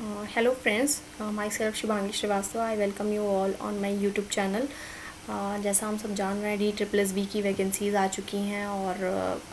Hello friends, myself Shubhangi Srivastava. I welcome you all on my YouTube channel. जैसा हम सब जान रहे हैं D++B की वैकेंसीज़ आ चुकी हैं और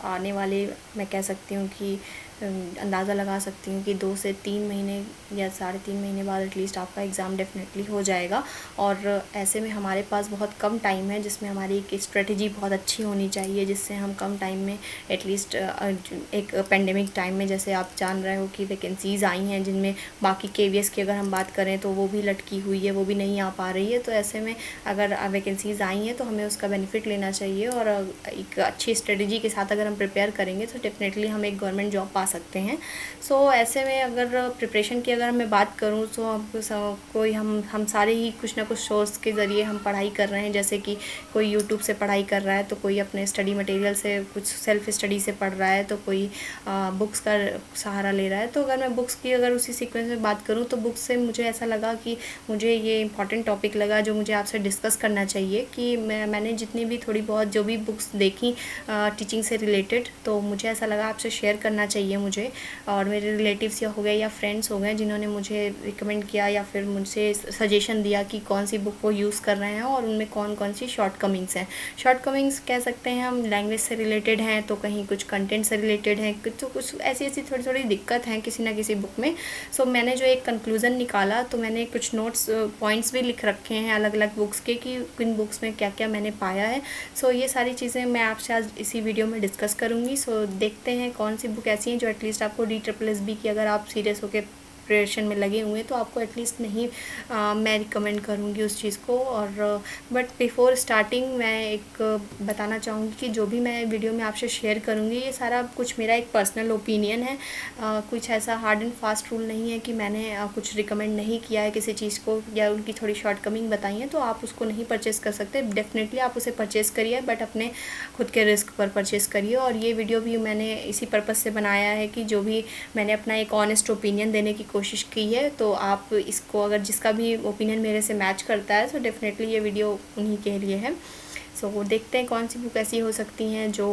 आने वाले मैं कह सकती हूँ कि अंदाज़ा लगा सकती हूँ कि 2 से 3 महीने या 3.5 महीने बाद एटलीस्ट आपका एग्ज़ाम डेफिनेटली हो जाएगा। और ऐसे में हमारे पास बहुत कम टाइम है जिसमें हमारी एक स्ट्रेटजी बहुत अच्छी होनी चाहिए जिससे हम कम टाइम में एटलीस्ट एक पेंडेमिक टाइम में जैसे आप जान रहे हो कि वैकेंसीज़ आई हैं जिनमें बाकी KVS की अगर हम बात करें तो वो भी लटकी हुई है, वो भी नहीं आ पा रही है। तो ऐसे में अगर वैकेंसीज़ आई हैं तो हमें उसका बेनिफिट लेना चाहिए और एक अच्छी स्ट्रेटजी के साथ अगर हम प्रिपेयर करेंगे तो डेफिनेटली हम एक गवर्नमेंट जॉब पा सकते हैं। सो ऐसे में अगर प्रिपरेशन की अगर मैं बात करूँ तो अब कोई हम सारे ही कुछ ना कुछ सोर्स के ज़रिए हम पढ़ाई कर रहे हैं। जैसे कि कोई यूट्यूब से पढ़ाई कर रहा है तो कोई अपने स्टडी मटेरियल से कुछ सेल्फ स्टडी से पढ़ रहा है तो कोई बुक्स का सहारा ले रहा है। तो अगर मैं बुक्स की अगर उसी सीक्वेंस में बात करूँ तो बुक्स से मुझे ऐसा लगा कि मुझे ये इंपॉर्टेंट टॉपिक लगा जो मुझे आपसे डिस्कस करना चाहिए कि मैंने जितनी भी थोड़ी बहुत जो भी बुक्स देखी टीचिंग से रिलेटेड तो मुझे ऐसा लगा आपसे शेयर करना चाहिए मुझे। और मेरे रिलेटिव्स या हो गए या फ्रेंड्स हो गए जिन्होंने मुझे रिकमेंड किया या फिर मुझसे सजेशन दिया कि कौन सी बुक वो यूज़ कर रहे हैं और उनमें कौन कौन सी शॉर्टकमिंग्स हैं। शॉर्टकमिंग्स कह सकते हैं हम, लैंग्वेज से रिलेटेड हैं तो कहीं कुछ कंटेंट से रिलेटेड हैं, तो कुछ ऐसी ऐसी थोड़ी थोड़ी दिक्कत हैं किसी ना किसी बुक में। सो मैंने जो एक कंक्लूज़न निकाला तो मैंने कुछ नोट्स पॉइंट्स भी लिख रखे हैं अलग अलग बुक्स के कि किन बुक्स में क्या क्या मैंने पाया है। सो ये सारी चीज़ें मैं आपसे आज इसी वीडियो में डिस्कस करूँगी। सो देखते हैं कौन सी बुक ऐसी हैं जो एटलीस्ट आपको D++B की अगर आप सीरियस होकर प्रिपरेशन में लगे हुए तो आपको एटलीस्ट नहीं मैं रिकमेंड करूँगी उस चीज़ को। और बट बिफ़ोर स्टार्टिंग मैं एक बताना चाहूँगी कि जो भी मैं वीडियो में आपसे शेयर करूँगी ये सारा कुछ मेरा एक पर्सनल ओपिनियन है। कुछ ऐसा हार्ड एंड फास्ट रूल नहीं है कि मैंने कुछ रिकमेंड नहीं किया है किसी चीज़ को या उनकी थोड़ी शॉर्टकमिंग बताई है तो आप उसको नहीं परचेज़ कर सकते। डेफिनेटली आप उसे परचेज़ करिए बट अपने खुद के रिस्क पर परचेज़ करिए। और ये वीडियो भी मैंने इसी पर्पज़ से बनाया है कि जो भी मैंने अपना एक ऑनेस्ट ओपिनियन देने की कोशिश की है तो आप इसको अगर जिसका भी ओपिनियन मेरे से मैच करता है तो डेफिनेटली ये वीडियो उन्हीं के लिए है। सो देखते हैं कौन सी बुक ऐसी हो सकती हैं जो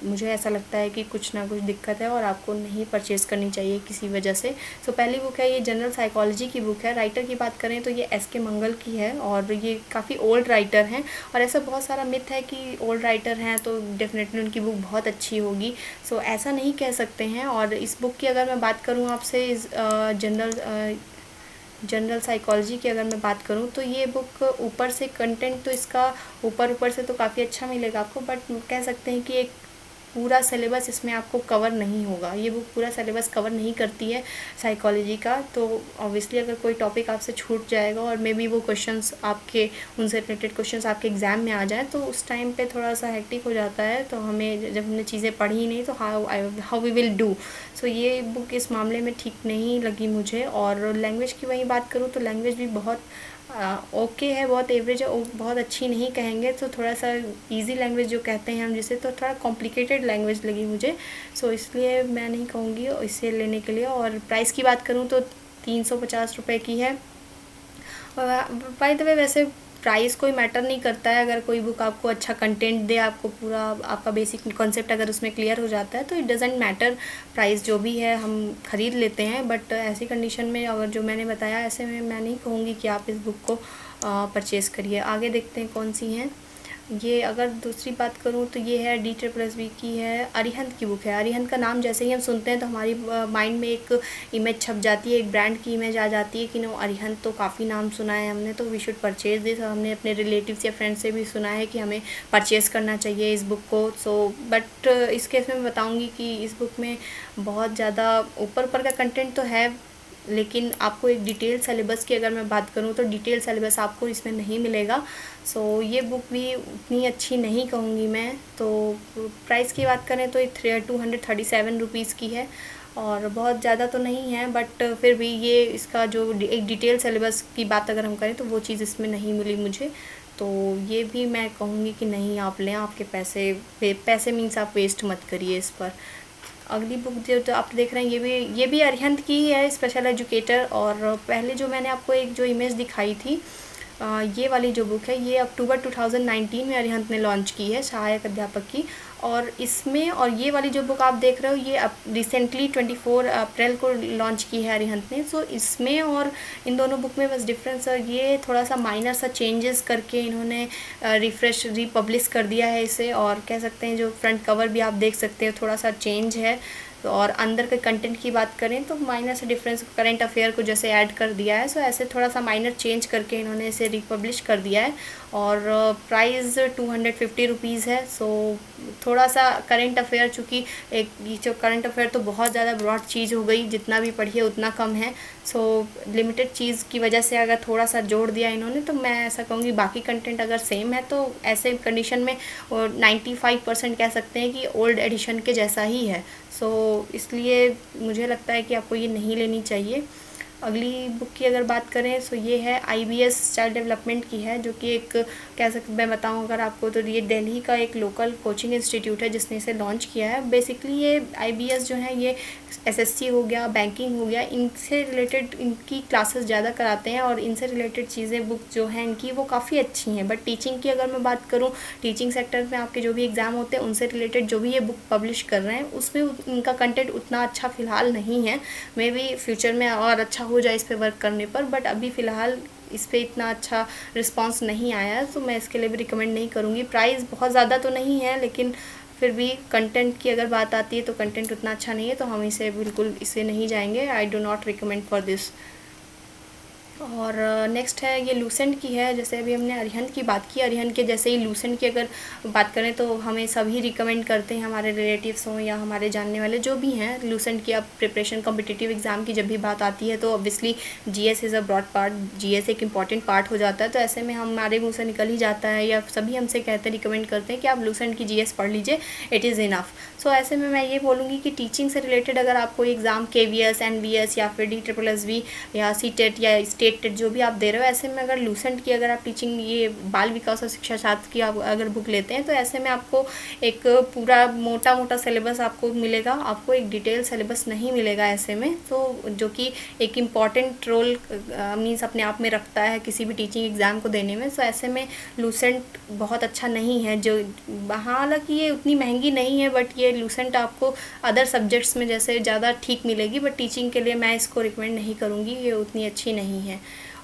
मुझे ऐसा लगता है कि कुछ ना कुछ दिक्कत है और आपको नहीं परचेज़ करनी चाहिए किसी वजह से। सो पहली बुक है ये जनरल साइकोलॉजी की बुक है। राइटर की बात करें तो ये SK मंगल की है और ये काफ़ी ओल्ड राइटर हैं और ऐसा बहुत सारा मिथ है कि ओल्ड राइटर हैं तो डेफिनेटली उनकी बुक बहुत अच्छी होगी। सो ऐसा नहीं कह सकते हैं। और इस बुक की अगर मैं बात करूँ आपसे इस जनरल साइकोलॉजी की अगर मैं बात करूँ तो ये बुक ऊपर से कंटेंट तो इसका ऊपर से तो काफ़ी अच्छा मिलेगा आपको बट कह सकते हैं कि एक पूरा सिलेबस इसमें आपको कवर नहीं होगा। ये बुक पूरा सिलेबस कवर नहीं करती है साइकोलॉजी का। तो ऑब्वियसली अगर कोई टॉपिक आपसे छूट जाएगा और मे बी वो क्वेश्चंस आपके उनसे रिलेटेड क्वेश्चंस आपके एग्ज़ाम में आ जाए तो उस टाइम पे थोड़ा सा हेक्टिक हो जाता है। तो हमें जब हमने चीज़ें पढ़ी ही नहीं तो हाउ वी विल डू। सो ये बुक इस मामले में ठीक नहीं लगी मुझे। और लैंग्वेज की वहीं बात करूँ तो लैंग्वेज भी बहुत ओके है, बहुत एवरेज है, बहुत अच्छी नहीं कहेंगे तो थोड़ा सा इजी लैंग्वेज जो कहते हैं हम जिसे, तो थोड़ा कॉम्प्लिकेटेड लैंग्वेज लगी मुझे। सो इसलिए मैं नहीं कहूँगी इसे लेने के लिए। और प्राइस की बात करूँ तो 350 रुपये की है। बाय द वे वैसे प्राइस कोई मैटर नहीं करता है। अगर कोई बुक आपको अच्छा कंटेंट दे, आपको पूरा आपका बेसिक कॉन्सेप्ट अगर उसमें क्लियर हो जाता है तो इट डजेंट मैटर प्राइस जो भी है हम ख़रीद लेते हैं। बट ऐसी कंडीशन में अगर जो मैंने बताया ऐसे में मैं नहीं कहूँगी कि आप इस बुक को परचेज़ करिए। आगे देखते हैं कौन सी हैं। ये अगर दूसरी बात करूँ तो ये है D++B की है, अरिहंत की बुक है। अरिहंत का नाम जैसे ही हम सुनते हैं तो हमारी माइंड में एक इमेज छप जाती है, एक ब्रांड की इमेज आ जाती है कि नो अरिहंत तो काफ़ी नाम सुना है हमने तो वी शुड परचेज़ दिस। हमने अपने रिलेटिव्स या फ्रेंड्स से भी सुना है कि हमें परचेज़ करना चाहिए इस बुक को। सो बट इस केस में मैं बताऊँगी कि इस बुक में बहुत ज़्यादा ऊपर का कंटेंट तो है लेकिन आपको एक डिटेल सिलेबस की अगर मैं बात करूँ तो डिटेल सिलेबस आपको इसमें नहीं मिलेगा। सो ये बुक भी उतनी अच्छी नहीं कहूँगी मैं। तो प्राइस की बात करें तो ये 237 रुपीज़ की है और बहुत ज़्यादा तो नहीं है बट फिर भी ये इसका जो एक डिटेल सिलेबस की बात अगर हम करें तो वो चीज़ इसमें नहीं मिली मुझे। तो ये भी मैं कहूँगी कि नहीं आप लें, आपके पैसे मीन्स आप वेस्ट मत करिए इस पर। अगली बुक जो तो आप देख रहे हैं ये भी अरिहंत की ही है, स्पेशल एजुकेटर। और पहले जो मैंने आपको एक जो इमेज दिखाई थी ये वाली जो बुक है ये अक्टूबर 2019 में अरिहंत ने लॉन्च की है, सहायक अध्यापक की। और इसमें और ये वाली जो बुक आप देख रहे हो ये रिसेंटली 24 अप्रैल को लॉन्च की है अरिहंत ने। सो इसमें और इन दोनों बुक में बस डिफरेंस है, ये थोड़ा सा माइनर सा चेंजेस करके इन्होंने रिफ्रेश रीपब्लिश कर दिया है इसे। और कह सकते हैं जो फ्रंट कवर भी आप देख सकते हो थोड़ा सा चेंज है। और अंदर के कंटेंट की बात करें तो माइनर से डिफरेंस करंट अफेयर को जैसे ऐड कर दिया है, सो ऐसे थोड़ा सा माइनर चेंज करके इन्होंने इसे रिपब्लिश कर दिया है। और प्राइस 250 रुपीज़ है। सो थोड़ा सा करंट अफेयर, चूँकि एक ये जो करंट अफेयर तो बहुत ज़्यादा ब्रॉड चीज़ हो गई, जितना भी पढ़िए उतना कम है। सो लिमिटेड चीज़ की वजह से अगर थोड़ा सा जोड़ दिया इन्होंने तो मैं ऐसा कहूँगी बाकी कंटेंट अगर सेम है तो ऐसे कंडीशन में 95% कह सकते हैं कि ओल्ड एडिशन के जैसा ही है। सो इसलिए मुझे लगता है कि आपको ये नहीं लेनी चाहिए। अगली बुक की अगर बात करें तो ये है IBS चाइल्ड डेवलपमेंट की है, जो कि एक कह सकते मैं बताऊं अगर आपको तो ये दिल्ली का एक लोकल कोचिंग इंस्टीट्यूट है जिसने इसे लॉन्च किया है। बेसिकली ये IBS जो है ये SSC हो गया, बैंकिंग हो गया, इनसे रिलेटेड इनकी क्लासेस ज़्यादा कराते हैं और इनसे रिलेटेड चीज़ें बुक जो हैं इनकी वो काफ़ी अच्छी हैं। बट टीचिंग की अगर मैं बात करूँ, टीचिंग सेक्टर में आपके जो भी एग्ज़ाम होते हैं उनसे रिलेटेड जो भी ये बुक पब्लिश कर रहे हैं उसमें इनका कंटेंट उतना अच्छा फ़िलहाल नहीं है। मे बी फ्यूचर में और अच्छा हो जाए इस पर वर्क करने पर, बट अभी फ़िलहाल इस पर इतना अच्छा रिस्पांस नहीं आया है, तो मैं इसके लिए भी रिकमेंड नहीं करूँगी। प्राइस बहुत ज़्यादा तो नहीं है, लेकिन फिर भी कंटेंट की अगर बात आती है तो कंटेंट उतना अच्छा नहीं है, तो हम इसे बिल्कुल इसे नहीं जाएंगे। I do not recommend for this. और नेक्स्ट है ये लूसेंट की है। जैसे अभी हमने अरिहंत की बात की, अरिहंत के जैसे ही लूसेंट की अगर बात करें तो हमें सभी रिकमेंड करते हैं, हमारे रिलेटिव्स हों या हमारे जानने वाले जो भी हैं। लूसेंट की अब प्रिपरेशन कॉम्पिटिटिव एग्ज़ाम की जब भी बात आती है तो obviously GS is a broad part, GS एक इंपॉर्टेंट पार्ट हो जाता है। तो ऐसे में हमारे मुँह से निकल ही जाता है या सभी हमसे कहते हैं, रिकमेंड करते हैं कि आप लूसेंट की GS पढ़ लीजिए, इट इज़ इनफ। सो ऐसे में मैं ये बोलूँगी कि टीचिंग से रिलेटेड अगर आप कोई एग्ज़ाम KVS, NVS या फिर DSSB या CTET या स्टेट जो भी आप दे रहे हो, ऐसे में अगर लूसेंट की अगर आप टीचिंग ये बाल विकास और शिक्षा शास्त्र की आप अगर बुक लेते हैं तो ऐसे में आपको एक पूरा मोटा मोटा सिलेबस आपको मिलेगा, आपको एक डिटेल सिलेबस नहीं मिलेगा ऐसे में। तो जो कि एक इम्पॉर्टेंट रोल मीन्स अपने आप में रखता है किसी भी टीचिंग एग्ज़ाम को देने में। सो ऐसे में लूसेंट बहुत अच्छा नहीं है। जो हालांकि ये उतनी महंगी नहीं है, बट ये लूसेंट आपको अदर सब्जेक्ट्स में जैसे ज़्यादा ठीक मिलेगी, बट टीचिंग के लिए मैं इसको रिकमेंड नहीं करूँगी, ये उतनी अच्छी नहीं है।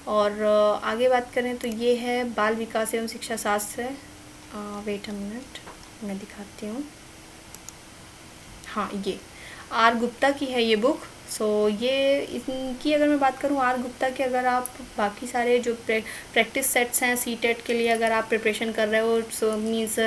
और आगे बात करें तो ये है बाल विकास एवं शिक्षा शास्त्र है। वेट अ मिनट, मैं दिखाती हूँ। हाँ, ये R गुप्ता की है ये बुक। सो ये इनकी अगर मैं बात करूँ R गुप्ता के, अगर आप बाकी सारे जो प्रैक्टिस सेट्स हैं CTET के लिए अगर आप प्रिपरेशन कर रहे हो, सो मीन्स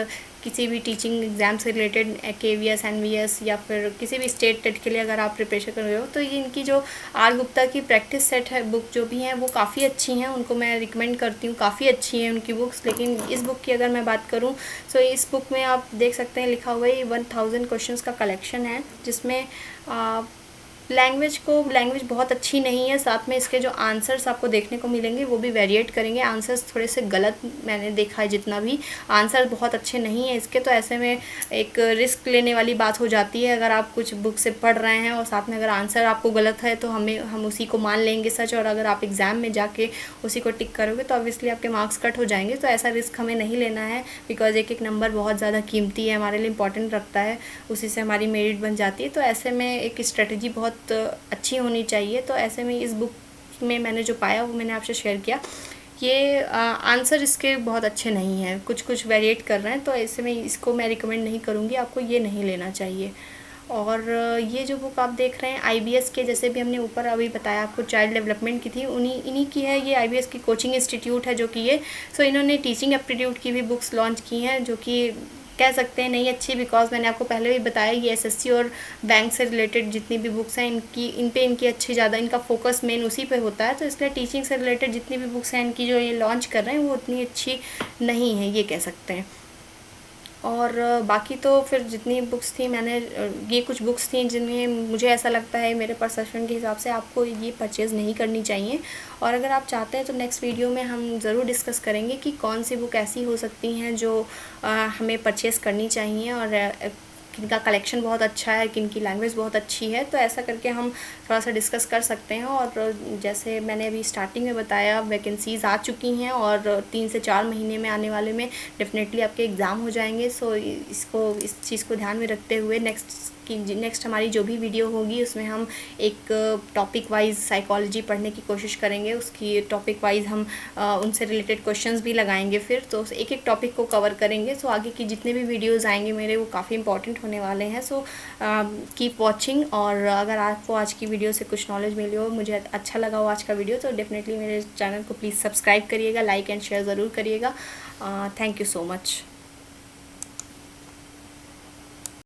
किसी भी टीचिंग एग्ज़ाम से रिलेटेड KVS, NVS या फिर किसी भी स्टेट टेट के लिए अगर आप प्रिपरेशन कर रहे हो, तो ये इनकी जो R गुप्ता की प्रैक्टिस सेट है बुक जो भी हैं वो काफ़ी अच्छी हैं, उनको मैं रिकमेंड करती हूँ, काफ़ी अच्छी हैं उनकी बुक्स। लेकिन इस बुक की अगर मैं बात करूँ तो इस बुक में आप देख सकते हैं लिखा हुआ है 1000 क्वेश्चंस का कलेक्शन है, जिसमें लैंग्वेज बहुत अच्छी नहीं है। साथ में इसके जो आंसर्स आपको देखने को मिलेंगे वो भी वेरिएट करेंगे, आंसर्स थोड़े से गलत मैंने देखा है, जितना भी आंसर बहुत अच्छे नहीं है इसके। तो ऐसे में एक रिस्क लेने वाली बात हो जाती है, अगर आप कुछ बुक से पढ़ रहे हैं और साथ में अगर आंसर आपको गलत है तो हम उसी को मान लेंगे सच, और अगर आप एग्ज़ाम में जाके उसी को टिक करोगे तो ऑब्वियसली आपके मार्क्स कट हो जाएंगे। तो ऐसा रिस्क हमें नहीं लेना है, बिकॉज एक एक नंबर बहुत ज़्यादा कीमती है, हमारे लिए इंपॉर्टेंट रखता है, उसी से हमारी मेरिट बन जाती है। तो ऐसे में एक स्ट्रेटजी बहुत अच्छी होनी चाहिए। तो ऐसे में इस बुक में मैंने जो पाया वो मैंने आपसे शेयर किया। ये आंसर इसके बहुत अच्छे नहीं हैं, कुछ कुछ वेरिएट कर रहे हैं, तो ऐसे में इसको मैं रिकमेंड नहीं करूँगी, आपको ये नहीं लेना चाहिए। और ये जो बुक आप देख रहे हैं IBS के, जैसे भी हमने ऊपर अभी बताया आपको चाइल्ड डेवलपमेंट की थी, इन्हीं की है ये। IBS की कोचिंग इंस्टीट्यूट है जो कि ये, सो इन्होंने टीचिंग एप्टीट्यूड की भी बुक्स लॉन्च की हैं, जो कि कह सकते हैं नहीं अच्छी, बिकॉज मैंने आपको पहले भी बताया ये SSC और बैंक से रिलेटेड जितनी भी बुक्स हैं इनकी अच्छी ज़्यादा इनका फोकस मेन उसी पे होता है। तो इसलिए टीचिंग से रिलेटेड जितनी भी बुक्स हैं इनकी जो ये लॉन्च कर रहे हैं वो उतनी अच्छी नहीं है, ये कह सकते हैं। और बाकी तो फिर जितनी बुक्स थी मैंने ये कुछ बुक्स थी जिनमें मुझे ऐसा लगता है मेरे परसेप्शन के हिसाब से आपको ये परचेज़ नहीं करनी चाहिए। और अगर आप चाहते हैं तो नेक्स्ट वीडियो में हम ज़रूर डिस्कस करेंगे कि कौन सी बुक ऐसी हो सकती हैं जो हमें परचेज़ करनी चाहिए और किन का कलेक्शन बहुत अच्छा है, किन की लैंग्वेज बहुत अच्छी है, तो ऐसा करके हम थोड़ा सा डिस्कस कर सकते हैं। और जैसे मैंने अभी स्टार्टिंग में बताया, वैकेंसीज़ आ चुकी हैं और 3 से 4 महीने में आने वाले में डेफिनेटली आपके एग्ज़ाम हो जाएंगे। सो इस चीज़ को ध्यान में रखते हुए नेक्स्ट हमारी जो भी वीडियो होगी उसमें हम एक टॉपिक वाइज साइकोलॉजी पढ़ने की कोशिश करेंगे। उसकी टॉपिक वाइज हम उनसे रिलेटेड क्वेश्चंस भी लगाएंगे, फिर तो एक एक टॉपिक को कवर करेंगे। सो आगे की जितने भी वीडियोस आएंगे मेरे, वो काफ़ी इंपॉर्टेंट होने वाले हैं। So keep watching. और अगर आपको आज की वीडियो से कुछ नॉलेज मिली हो, मुझे अच्छा लगा हो आज का वीडियो, तो डेफिनेटली मेरे चैनल को प्लीज़ सब्सक्राइब करिएगा, लाइक एंड शेयर ज़रूर करिएगा। Thank you so much.